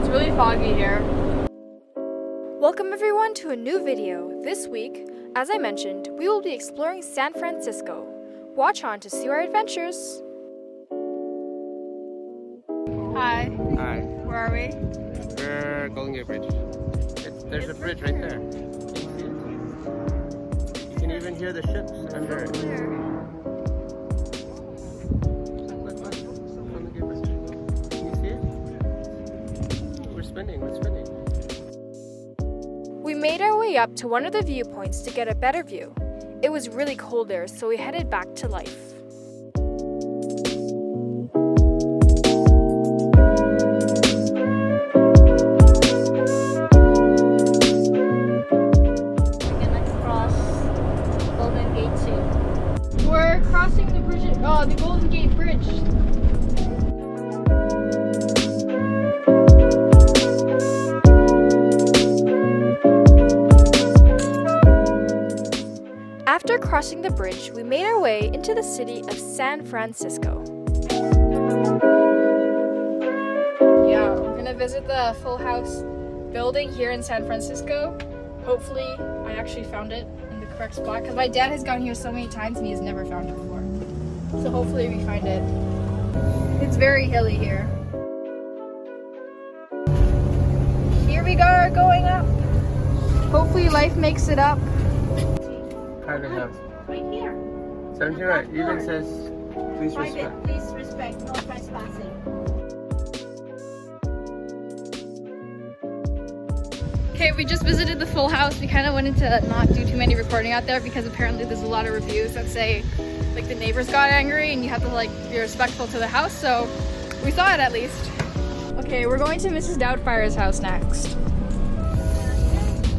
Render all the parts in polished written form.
It's really foggy here. Welcome everyone to a new video. This week, as I mentioned, we will be exploring San Francisco. Watch on to see our adventures. Hi. Hi, Where are we? we're Golden Gate Bridge. There's a bridge right there. You can even hear the ships under it. Look, Golden Gate Bridge. Can you see it? We're spinning. We made our way up to one of the viewpoints to get a better view. It was really cold there, so we headed back to life. We're crossing the bridge, the Golden Gate Bridge. After crossing the bridge, we made our way into the city of San Francisco. Yeah, we're gonna visit the Full House building here in San Francisco. Hopefully, I actually found it in the correct spot because my dad has gone here so many times and he has never found it before. So hopefully we find it. It's very hilly here. Here we are going up. Hopefully life makes it up. Kind of have. Right here. 17 right. Even says, please Private, respect. please respect, no trespassing. Okay, we just visited the Full House. We kind of wanted to not do too many recording out there because apparently there's a lot of reviews that say like the neighbors got angry and you have to like be respectful to the house, so we saw it at least. Okay, we're going to Mrs. Doubtfire's house next.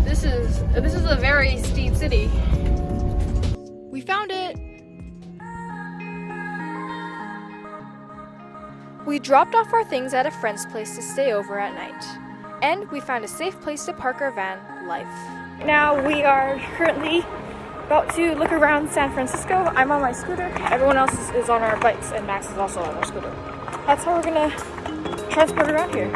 This is a very steep city. We found it! We dropped off our things at a friend's place to stay over at night. And we found a safe place to park our van, Life. Now we are currently about to look around San Francisco. I'm on my scooter. Everyone else is on our bikes and Max is also on our scooter. That's how we're gonna transport around here.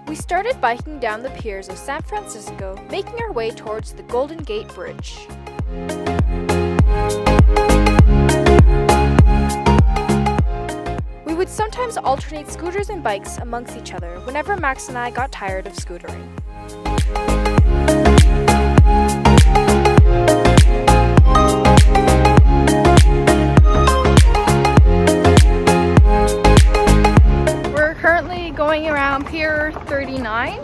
We started biking down the piers of San Francisco, making our way towards the Golden Gate Bridge. We would sometimes alternate scooters and bikes amongst each other whenever Max and I got tired of scootering. Going around Pier 39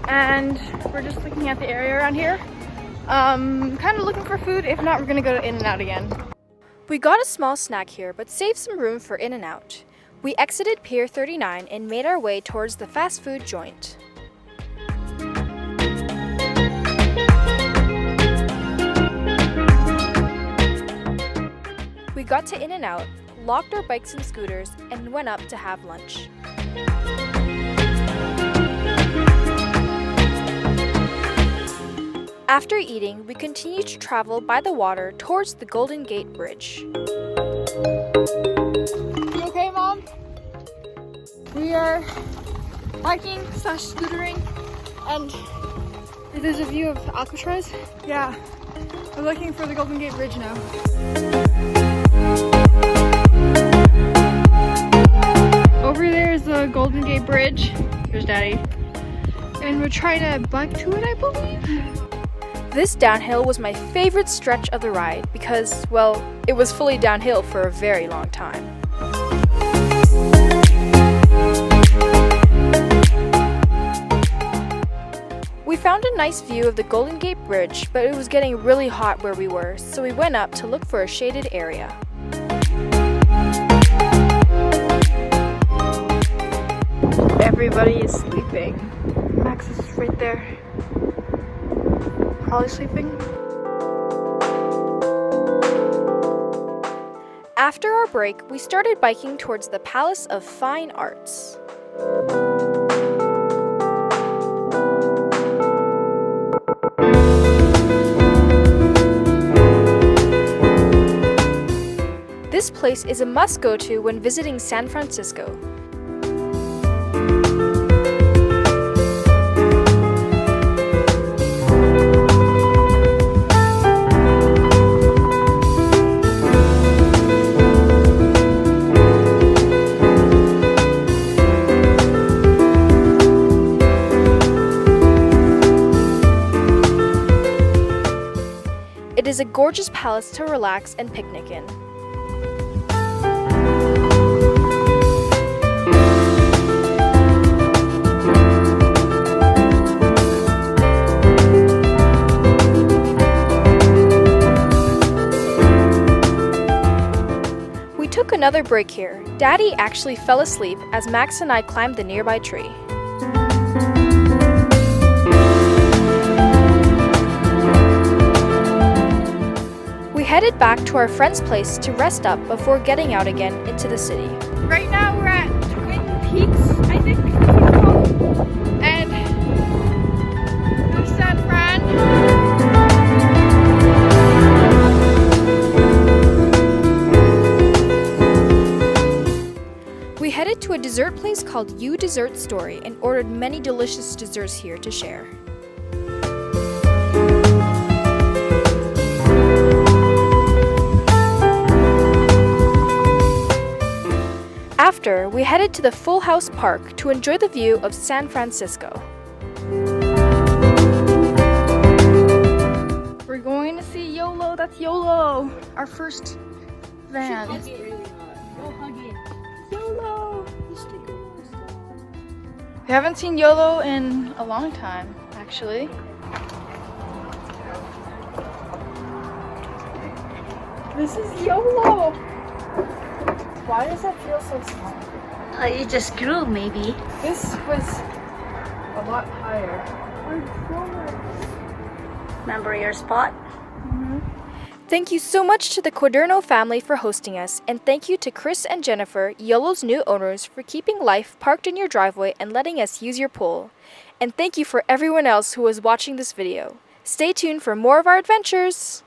and we're just looking at the area around here. Kind of looking for food. If not, we're gonna go to In-N-Out again. We got a small snack here but saved some room for In-N-Out. We exited Pier 39 and made our way towards the fast food joint. We got to In-N-Out, locked our bikes and scooters, and went up to have lunch. After eating, we continued to travel by the water towards the Golden Gate Bridge. You okay, Mom? We are biking / scootering, and there's a view of Alcatraz. Yeah, we're looking for the Golden Gate Bridge now. Over there is the Golden Gate Bridge. Here's Daddy. And we're trying to bike to it, I believe. This downhill was my favorite stretch of the ride because, well, it was fully downhill for a very long time. We found a nice view of the Golden Gate Bridge, but it was getting really hot where we were, so we went up to look for a shaded area. Everybody is sleeping. Max is right there. Probably sleeping. After our break, we started biking towards the Palace of Fine Arts. This place is a must-go-to when visiting San Francisco. It is a gorgeous palace to relax and picnic in. We took another break here. Daddy actually fell asleep as Max and I climbed the nearby tree. We headed back to our friend's place to rest up before getting out again into the city. Right now we're at Twin Peaks, I think that's what it's called. And there's San Fran. We headed to a dessert place called You Dessert Story and ordered many delicious desserts here to share. After, we headed to the Full House Park to enjoy the view of San Francisco. We're going to see YOLO, that's YOLO, our first van. Go hug it. YOLO! We haven't seen YOLO in a long time, actually. This is YOLO! Why does that feel so small? It just grew, maybe. This was a lot higher. Remember your spot? Thank you so much to the Quaderno family for hosting us, and thank you to Chris and Jennifer, YOLO's new owners, for keeping Life parked in your driveway and letting us use your pool. And thank you for everyone else who was watching this video. Stay tuned for more of our adventures!